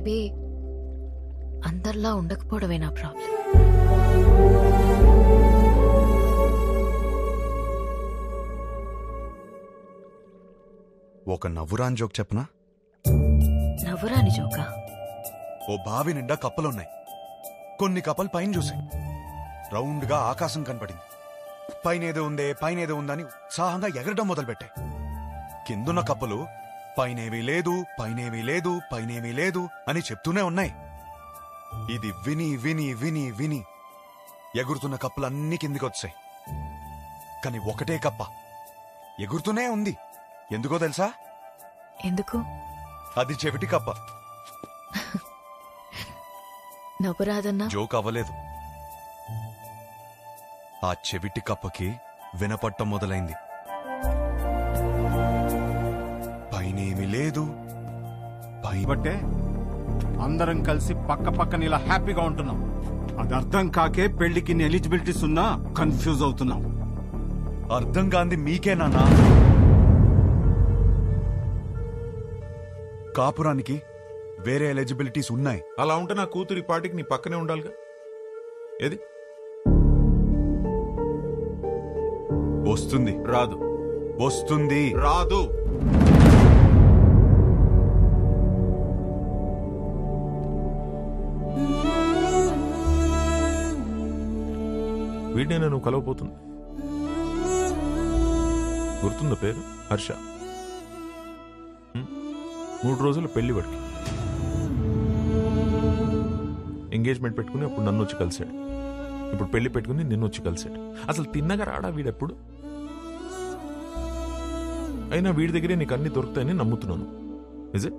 చెప్పి అందరిలా ఉండకపోవడమే నా ప్రాబ్లం. ఒక నవ్వురాని జోక్ చెప్పనా? నవ్వురాని జోకా? ఓ బావి నిండా కప్పలున్నాయి. కొన్ని కప్పలు పైన చూసాయి. రౌండ్ గా ఆకాశం కనపడింది. పైనేదో ఉందని ఉత్సాహంగా ఎగరడం మొదలుపెట్టాయి. కిందున్న కప్పలు పైనేమీ లేదు అని చెప్తూనే ఉన్నాయి. ఇది విని విని విని విని ఎగురుతున్న కప్పలన్నీ కిందికొచ్చాయి. కాని ఒకటే కప్ప ఎగురుతూనే ఉంది. ఎందుకో తెలుసా? ఎందుకు? అది చెవిటి కప్ప. నవ్వురాదన్నా జోక్ అవ్వలేదు. ఆ చెవిటి కప్పకి వినపట్టం మొదలైంది. పైనేమీ లేదు. బట్టే అందరం కలిసి పక్క పక్కన ఇలా హ్యాపీగా ఉంటున్నాం. అది అర్థం కాకే పెళ్లికి ఎలిజిబిలిటీస్ ఉన్నా కన్ఫ్యూజ్ అవుతున్నాం. అర్థం కాంది మీకేనా? కాపురానికి వేరే ఎలిజిబిలిటీస్ ఉన్నాయి. అలా ఉంటే నా కూతురి పాటికి నీ పక్కనే ఉండాలిగా. ఏది వస్తుంది? రాదు. వస్తుంది? రాదు. వీడినే నువ్వు కలవపోతుంది. గుర్తుందా పేరు? హర్ష. 3 రోజుల పెళ్లి వాడికి. ఎంగేజ్మెంట్ పెట్టుకుని అప్పుడు నన్ను వచ్చి కలిశాడు. ఇప్పుడు పెళ్లి పెట్టుకుని నిన్ను వచ్చి కలిశాడు. అసలు తిన్నగా రాడా వీడెప్పుడు? అయినా వీడి దగ్గరే నీకు అన్ని దొరుకుతాయని నమ్ముతున్నాను. నిజే?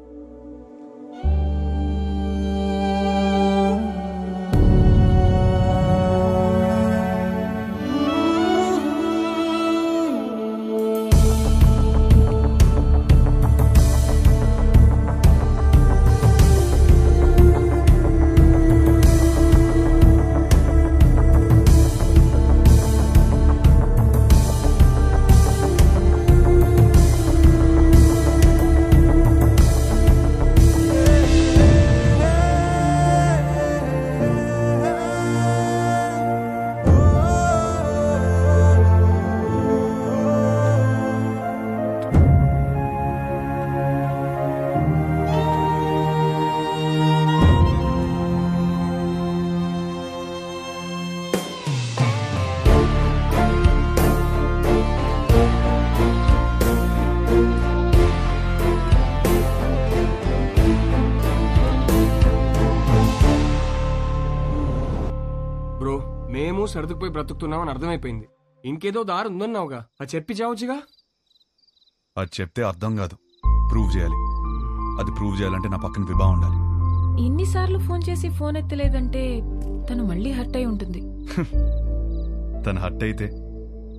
మేము సర్దుకుపోయి బ్రతుకుతున్నామని అర్థమైపోయింది. ఇంకేదో దారి ఉందన్నావుగా, అది చెప్పి చావచ్చుగా. అది చెప్తే అర్థం కాదు, ప్రూవ్ చేయాలి. అది ప్రూవ్ చేయాలంటే నా పక్కన విభా ఉండాలి. ఇన్నిసార్లు ఫోన్ చేసి ఫోన్ ఎత్తలేదంటే తను మళ్ళీ హర్ట్ అయి ఉంటుంది. తను హర్ట్ అయితే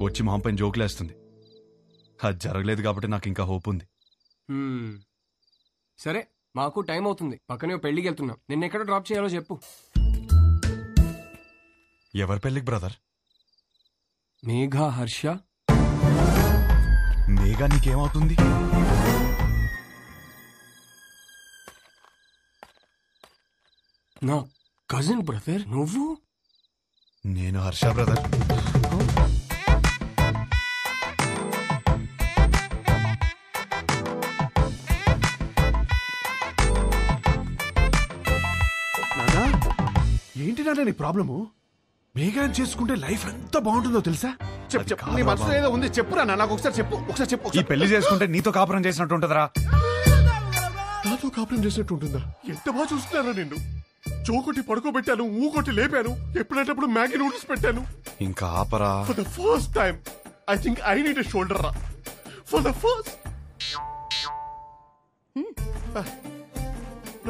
వచ్చి మొహం పైన జోకులేస్తుంది. అది జరగలేదు కాబట్టి నాకు ఇంకా హోప్ ఉంది. సరే, మాకు టైం అవుతుంది. పక్కనే పెళ్లికి వెళ్తున్నాం. నిన్నెక్కడ డ్రాప్ చేయాలో చెప్పు. ఎవరి పెళ్లికి బ్రదర్? మేఘా, హర్ష. మేఘా నీకేమవుతుంది? నా కజిన్ బ్రదర్ నువ్వు. నేను హర్ష బ్రదర్. నానా, ఏంటి నాన్న నీ ప్రాబ్లము? మేఘాన్ని చేసుకుంటే లైఫ్ ఎంత బాగుంటుందో తెలుసా? చెప్పు, నీ మనసులో ఏదో ఉంది, చెప్పురా. నాకు ఒకసారి చెప్పు. ఈ పెళ్లి చేసుకుంటే నీతో కాపురం చేసినట్టు ఉంటుందిరా. నాతో కాపురం చేసినట్టు ఉంటుందా? ఎంత బాగా చూస్తున్నారా నిన్ను. చోకొట్టి పడుకోబెట్టాను, ఊకొట్టి లేపాను, ఎప్పుడైనప్పుడు మ్యాగీ నూడిల్స్ పెట్టాను. ఇంకా ఆపరా. For the first time I think I need a shoulder రా. For the first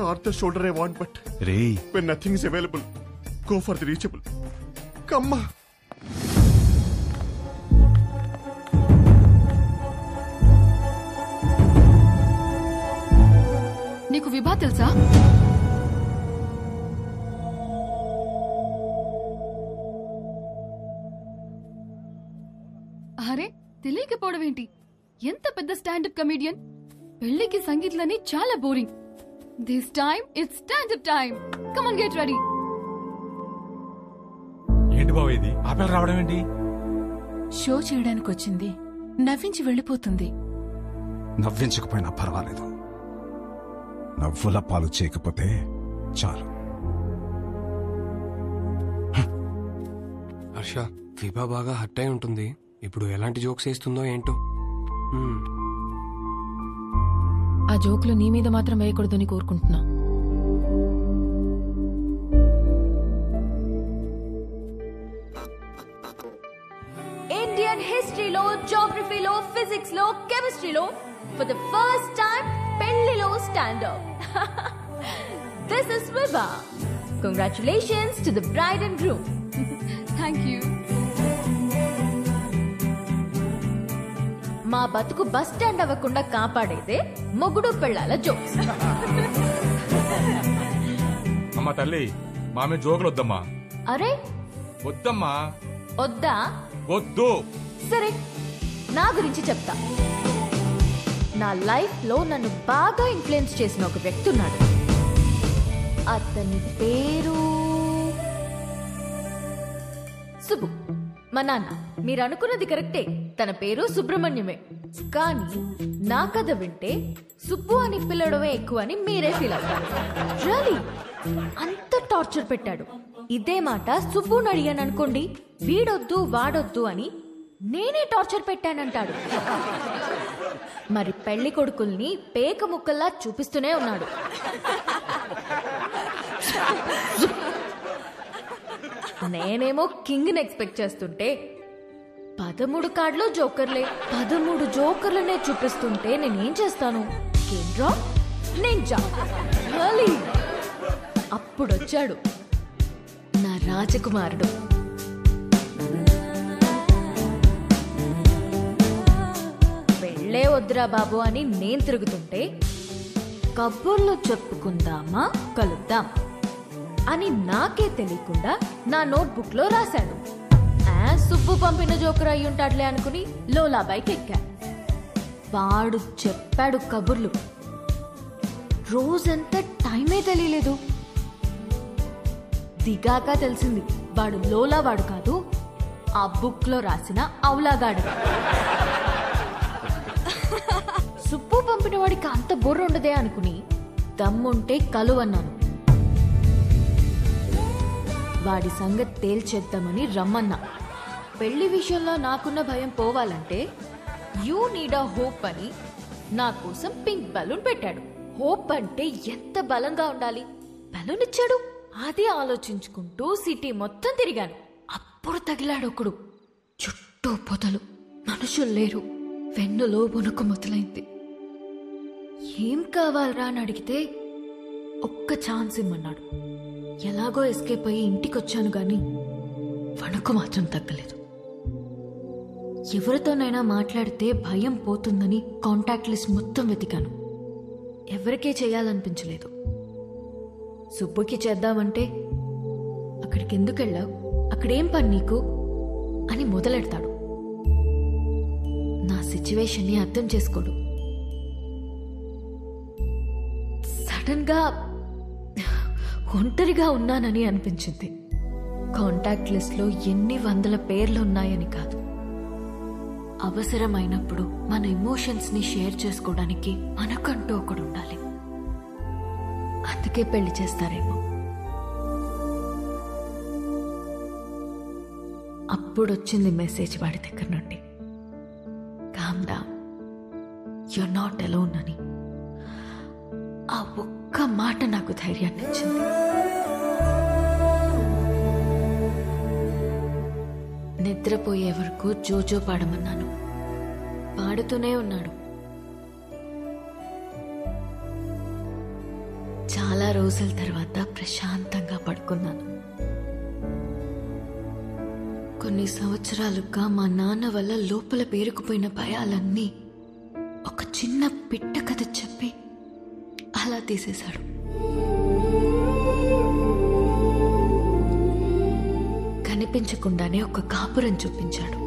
not the shoulder I want, but when nothing is available, go for the reachable. కమ్మా. నీకు విభా తెలుసా? అరే, తెలియకపోవడం ఏంటి? ఎంత పెద్ద స్టాండప్ కమెడియన్. పెళ్లికి సంగీత్లని చాలా boring. This time it's stand-up time. Come on, get ready. ఏంటి బావ ఇది ఆ పిల్ల రావడం ఏంటి? షో చేయడానికి వచ్చింది, నవ్వించి వెళ్ళిపోతుంది. నవ్వించకపోయినా పర్వాలేదు, నవ్వుల పాలు చేయకపోతే చాలు. హర్ష, విభా బాగా హర్ట్ అయి ఉంటుంది. ఇప్పుడు ఎలాంటి జోక్స్ వేస్తుందో ఏంటో. ఆ జోకులు నీ మీద మాత్రం వేయకూడదని కోరుకుంటున్నా. ఇండియన్ హిస్టరీలో, జాగ్రఫీలో, ఫిజిక్స్ లో, కెమిస్ట్రీలో ఫర్ ద ఫస్ట్ టైం పెళ్లిలో stand up. This is Vibha. Congratulations to the bride and groom. Thank you. మా బతుకు బస్ స్టాండ్ అవ్వకుండా కాపాడేదే మొగుడు పెళ్ళాల జోక్స్. అమ్మా తల్లి, మామే జోకులు వద్దమ్మా. అరే వద్దమ్మా. వద్దా? వద్దు. సరే, నా గురించి చెప్తా. నా లైఫ్ లో నన్ను బాగా ఇన్ఫ్లుయెన్స్ చేసిన ఒక వ్యక్తి ఉన్నాడు. అతని పేరు సుబ్బు. మా నాన్న. మీరు అనుకున్నది కరెక్టే, తన పేరు సుబ్రహ్మణ్యమే. కానీ నా కథ వింటే సుబ్బు అని పిలవడమే ఎక్కువ అని మీరే ఫీల్ అవుతారు. రియలీ అంత టార్చర్ పెట్టాడు. ఇదే మాట సుబ్బుని అడిగాను అనుకోండి, వీడొద్దు వాడొద్దు అని నేనే టార్చర్ పెట్టానంటాడు. మరి పెళ్లి కొడుకుల్ని పేక ముక్కల్లా చూపిస్తూనే ఉన్నాడు. నేనేమో కింగ్ ని ఎక్స్పెక్ట్ చేస్తుంటే 13 కార్డులో జోకర్లే. 13 జోకర్లనే చూపిస్తుంటే నేనేం చేస్తాను? కేంద్రా నింజా. అప్పుడొచ్చాడు నా రాజకుమారుడు. పెళ్ళే వద్దురా బాబు అని నేను తిరుగుతుంటే, కబుర్లు చెప్పుకుందామా, కలుద్దాం అని నాకే తెలియకుండా నా నోట్బుక్ లో రాశాడు. సుబ్బు పంపిన జోకర్ అయ్యుంటాడులే అనుకుని లోలాబాయికి ఎక్కా. వాడు చెప్పాడు కబుర్లు. రోజంతా టైమే తెలియలేదు. దిగాక తెలిసింది వాడు లోలా వాడు కాదు, ఆ బుక్ లో రాసిన అవులాగాడు. సుబ్బు పంపిన వాడికి అంత బుర్ర ఉండదే అనుకుని దమ్ముంటే కలువన్నాను. వాడి సంగతి తేల్చేద్దామని రమ్మన్నా. పెళ్లి విషయంలో నాకున్న భయం పోవాలంటే యూ నీడ్ అ హోప్ అని నా కోసం పింక్ బలూన్ పెట్టాడు. హోప్ అంటే ఎంత బలంగా ఉండాలి. బలూన్ ఇచ్చాడు. అది ఆలోచించుకుంటూ సిటీ మొత్తం తిరిగాను. అప్పుడు తగిలాడు ఒకడు. చుట్టూ పొదలు, మనుషులు లేరు. వెన్నులో వణుకు మొదలైంది. ఏం కావాలరా అని అడిగితే ఒక్క ఛాన్స్ ఇమ్మన్నాడు. ఎలాగో ఎస్కేప్ అయ్యి ఇంటికొచ్చాను గాని వణుకు మాత్రం తగ్గలేదు. ఎవరితోనైనా మాట్లాడితే భయం పోతుందని కాంటాక్ట్ లిస్ట్ మొత్తం వెతికాను. ఎవరికే చేయాలనిపించలేదు. సుబ్బుకి చేద్దామంటే అక్కడికి ఎందుకు వెళ్ళావు, అక్కడేం పని నీకు అని మొదలెడతాడు. నా సిచ్యువేషన్ని అర్థం చేసుకోడు. సడన్ గా ఒంటరిగా ఉన్నానని అనిపించింది. కాంటాక్ట్ లిస్ట్ లో ఎన్ని వందల పేర్లు ఉన్నాయని కాదు, అవసరమైనప్పుడు మన ఎమోషన్స్ ని షేర్ చేసుకోవడానికి మనకంటూ ఒకడు ఉండాలి. అందుకే పెళ్లి చేస్తారేమో. అప్పుడొచ్చింది మెసేజ్ వాడి దగ్గర నుండి, calm down, you're not alone అని. ఆ ఒక్క మాట నాకు ధైర్యాన్ని ఇచ్చింది. నిద్రపోయే వరకు జోజో పాడమన్నాను. పాడుతూనే ఉన్నాడు. చాలా రోజుల తర్వాత ప్రశాంతంగా పడుకున్నాను. కొన్ని సంవత్సరాలుగా మా నాన్న వల్ల లోపల పేరుకుపోయిన భయాలన్నీ ఒక చిన్న పిట్ట కథ చెప్పి అలా తీసేశాడు. కనిపించకుండానే ఒక కాపురం చూపించాడు.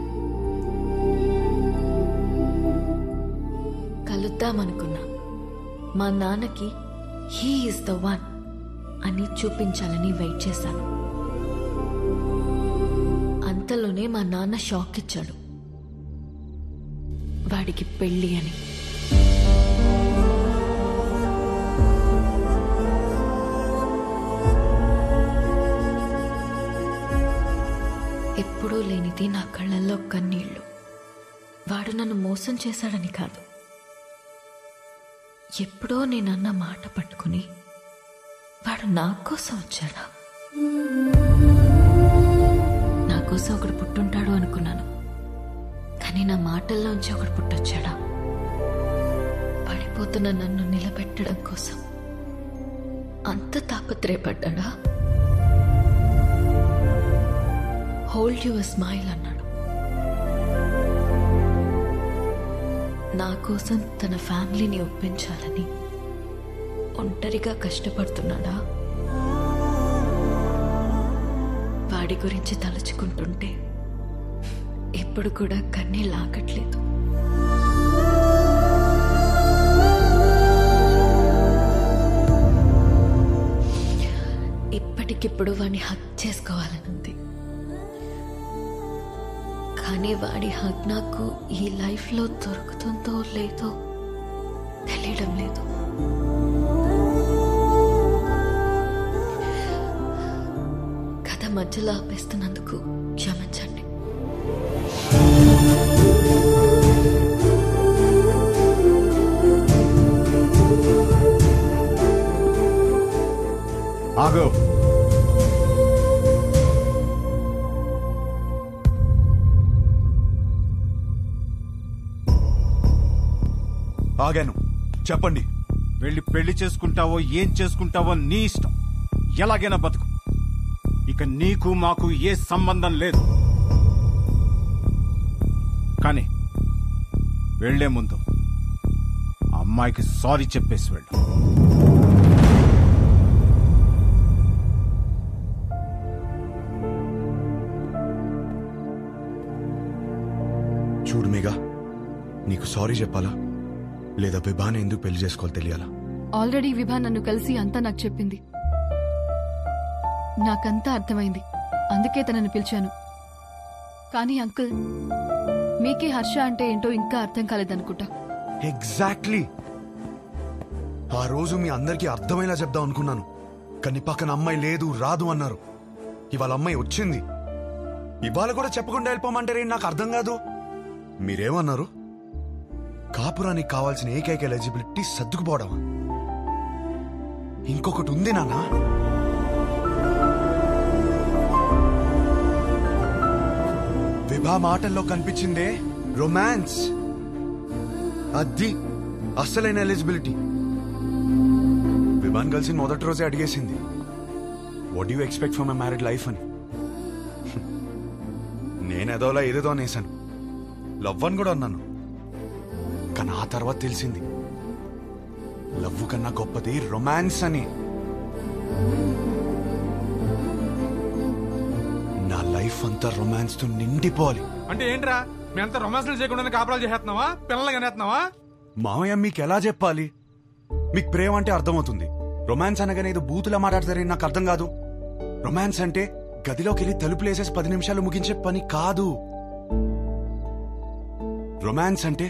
కలుద్దామనుకున్నా. మా నాన్నకి హీ ఈస్ ద వన్ అని చూపించాలని వెయిట్ చేశాను. అంతలోనే మా నాన్న షాక్ ఇచ్చాడు. వాడికి పెళ్ళి అని. ఎప్పుడూ లేనిది నా కళ్ళల్లో కన్నీళ్లు. వాడు నన్ను మోసం చేశాడని కాదు, ఎప్పుడో నేనన్న మాట పట్టుకుని వాడు నా కోసం వచ్చాడా? నా కోసం ఒకడు పుట్టుంటాడు అనుకున్నాను, కానీ నా మాటల్లోంచి ఒకడు పుట్టొచ్చాడా? పడిపోతున్న నన్ను నిలబెట్టడం కోసం అంత తాపత్రయపడ్డా? హోల్డ్ యువర్ స్మైల్ అన్నాడు. నా కోసం తన ఫ్యామిలీని ఒప్పించాలని ఒంటరిగా కష్టపడుతున్నాడా? వాడి గురించి తలుచుకుంటుంటే ఎప్పుడు కూడా కన్నీళ్ళు ఆగట్లేదు. ఇప్పటికిప్పుడు వాడిని హక్ చేసుకోవాలనుంది, కానీ వాడి హక్ నాకు ఈ లైఫ్లో దొరుకుతుందో లేదో తెలియడం లేదు. కథ మధ్యలో ఆపేస్తున్నందుకు క్షమించండి. ఆగో. ఆగాను, చెప్పండి. వెళ్ళి పెళ్లి చేసుకుంటావో ఏం చేసుకుంటావో నీ ఇష్టం, ఎలాగైనా బతుకు. ఇక నీకు మాకు ఏ సంబంధం లేదు. కానీ వెళ్లే ముందు ఆ అమ్మాయికి సారీ చెప్పేసి వెళ్ళు. చూడు మేఘా, నీకు సారీ చెప్పాలా లేదా విభాని ఎందుకు పెళ్లి చేసుకోవాలి తెలియాలా? ఆల్రెడీ విభా నన్ను కలిసి అంతా నాకు చెప్పింది. నాకంతా అర్థమైంది, అందుకే తనను పిలిచాను. కానీ అంకుల్, మీకే హర్ష అంటే ఏంటో ఇంకా అర్థం కాలేదనుకుంటా. ఎగ్జాక్ట్లీ. ఆ రోజు మీ అందరికీ అర్థమయ్యేలా చెప్దాం అనుకున్నాను, కానీ పక్కన అమ్మాయి లేదు, రాదు అన్నారు. ఇవాళ అమ్మాయి వచ్చింది, ఇవాళ కూడా చెప్పకుండా వెళ్ళిపోమంటారే, నాకు అర్థం కాదు. మీరేమన్నారు? కాపురానికి కావాల్సిన ఏకైక ఎలిజిబిలిటీ సర్దుకుపోవడమా? ఇంకొకటి ఉంది నాన్న. విభా మాటల్లో కనిపించిందే రొమాన్స్. అది అస్సలైన ఎలిజిబిలిటీ. విభాన్ కలిసి మొదటి రోజే అడిగేసింది, what you expect from a married life అని. నేనేదోలా ఏదేదో అనేసాను, లవ్ అని కూడా అన్నాను. కానీ ఆ తర్వాత తెలిసింది లవ్ కన్నా గొప్పది రొమాన్స్ అని. నా లైఫ్ అంతా రొమాన్స్ తో నిండిపోవాలి. అంటే ఏంట్రా, మీ అంతా రొమాన్స్లు చేయకుండా కాపురాలు చేస్తున్నావా, పిల్లలు కనేస్తున్నావా? మామయ్య, మీకు ఎలా చెప్పాలి? మీకు ప్రేమ అంటే అర్థమవుతుంది, రొమాన్స్ అనగానే ఏదో బూతులా మాట్లాడతారని నాకు అర్థం కాదు. రొమాన్స్ అంటే గదిలోకి వెళ్ళి తలుపులేసేసి 10 నిమిషాలు ముగించే పని కాదు. రొమాన్స్ అంటే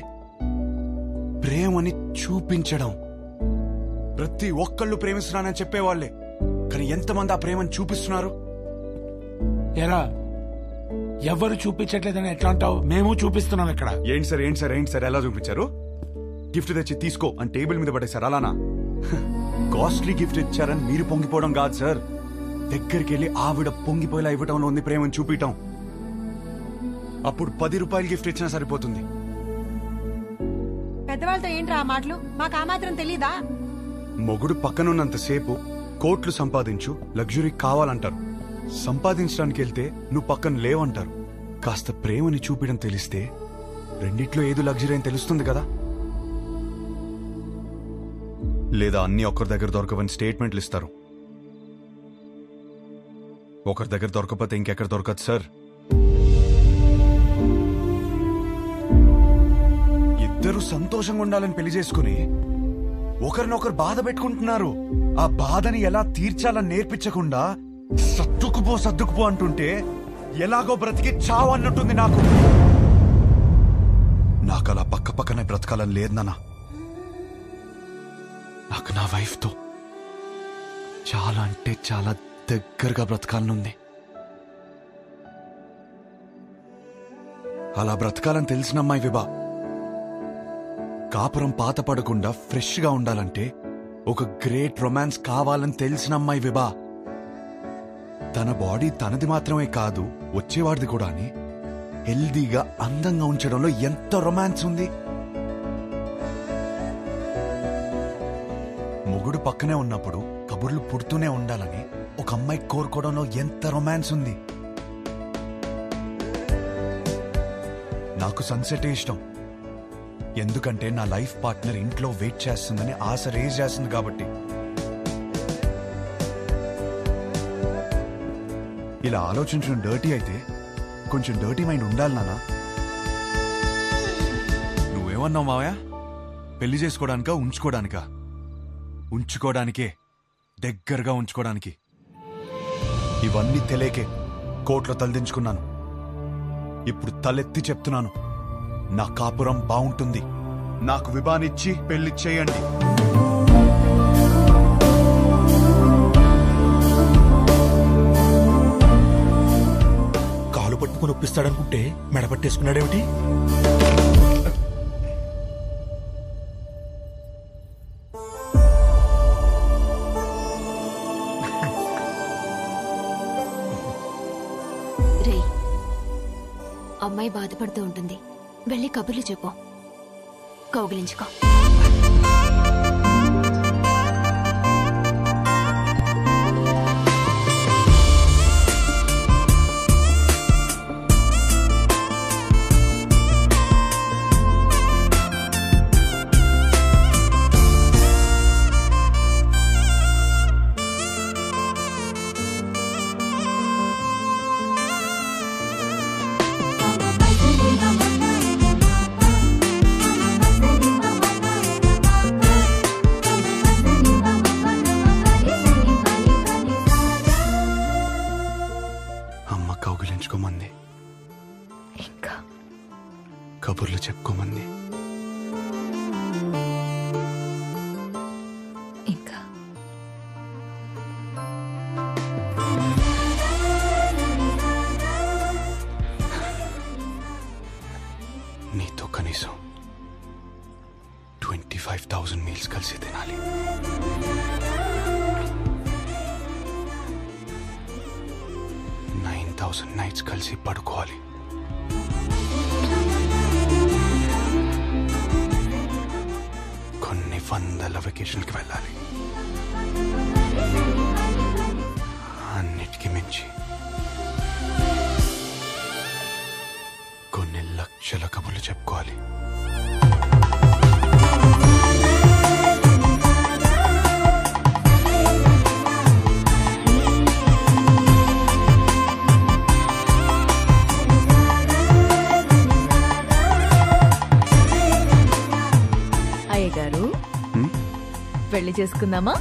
ప్రేమని చూపించడం. ప్రతి ఒక్కళ్ళు ప్రేమిస్తున్నానని చెప్పేవాళ్లే, కానీ ఎంతమంది ఆ ప్రేమను చూపిస్తున్నారు? ఎరా, ఎవరు చూపించట్లేదని ఎట్లా అంటావు? మేము చూపిస్తున్నాం ఇక్కడ. ఏంటి సార్, ఏంటి సార్, ఏంటి సార్, ఎలా చూపించారు? గిఫ్ట్ తెచ్చి తీసుకో అని టేబుల్ మీద పడేశారు, అలానా? కాస్ట్లీ గిఫ్ట్ ఇచ్చారని మీరు పొంగిపోవడం కాదు సార్, దగ్గరికి వెళ్ళి ఆవిడ పొంగిపోయేలా ఇవ్వటంలో ఉంది ప్రేమను చూపించటం. అప్పుడు 10 రూపాయలు గిఫ్ట్ ఇచ్చినా సరిపోతుంది. పెద్దవాళ్ళతో ఏంట్రా ఆ మాటలు? మాకు ఆ మాత్రం తెలీదా? మొగుడు పక్కనున్నంతసేపు కోట్లు సంపాదించు, లగ్జరీ కావాలంటారు. సంపాదించడానికి వెళ్తే నువ్వు పక్కన లేవంటారు. కాస్త ప్రేమని చూపించడం తెలిస్తే రెండిట్లో ఏదో లగ్జరీ అని తెలుస్తుంది కదా. లేదా అన్ని ఒకరి దగ్గర దొరకవని స్టేట్మెంట్లు ఇస్తారు. ఒకరి దగ్గర దొరకపోతే ఇంకెక్కడ దొరకదు సార్. ఇద్దరు సంతోషంగా ఉండాలని పెళ్లి చేసుకుని ఒకరినొకరు బాధ పెట్టుకుంటున్నారు. ఆ బాధని ఎలా తీర్చాలని నేర్పించకుండా సర్దుకుపో అంటుంటే ఎలాగో బ్రతికి చావు అన్నట్టుంది నాకు. నాకు అలా పక్కనే బ్రతకాలని లేదు నాన్న. నాకు నా వైఫ్ తో చాలా అంటే చాలా దగ్గరగా బ్రతకాలనుంది. అలా బ్రతకాలని తెలిసిన అమ్మాయి విభా. కాపురం పాత పడకుండా ఫ్రెష్ గా ఉండాలంటే ఒక గ్రేట్ రొమాన్స్ కావాలని తెలిసిన అమ్మాయి విభా. తన బాడీ తనది మాత్రమే కాదు, వచ్చేవాడిది కూడా అని హెల్దీగా అందంగా ఉంచడంలో ఎంత రొమాన్స్ ఉంది. మొగుడు పక్కనే ఉన్నప్పుడు కబుర్లు పుడుతూనే ఉండాలని ఒక అమ్మాయి కోరుకోవడంలో ఎంత రొమాన్స్ ఉంది. నాకు సన్సెట్ ఇష్టం. ఎందుకంటే నా లైఫ్ పార్ట్నర్ ఇంట్లో వెయిట్ చేస్తుందని ఆశ రేజ్ చేస్తుంది కాబట్టి. ఇలా ఆలోచించడం డర్టీ అయితే కొంచెం డర్టీ మైండ్ ఉండాలి నాన్న. నువ్వేమన్నావు మావయ్య? పెళ్లి చేసుకోవడానికా ఉంచుకోవడానికా? ఉంచుకోవడానికే, దగ్గరగా ఉంచుకోవడానికి. ఇవన్నీ తెలియకే కోర్టులో తలదించుకున్నాను. ఇప్పుడు తలెత్తి చెప్తున్నాను, నా కాపురం బాగుంటుంది. నాకు విభానిచ్చి పెళ్లి చేయండి. కాలు పట్టుకుని ఒప్పిస్తాడనుకుంటే మెడపట్టేసుకున్నాడేమిటి? రే, అమ్మాయి బాధపడుతూ ఉంటుంది, వెళ్ళి కబుర్లు చెప్పు, కౌగిలించుకో. కౌగిలించుకోమంది, ఇంకా కబుర్లు చెప్పుకోమంది. ఇంకా నీతో కనీసం 25,000 మీల్స్ కలిసి తినాలి. 9,000 నైట్స్ కలిసి పడుకోవాలి. కొన్ని వందల వెకేషన్కి వెళ్ళాలి. అన్నిటికీ మించి కొన్ని లక్షల కబుర్లు చెప్పుకోవాలి. అయ్య గారు, పెళ్లి చేసుకుందామా?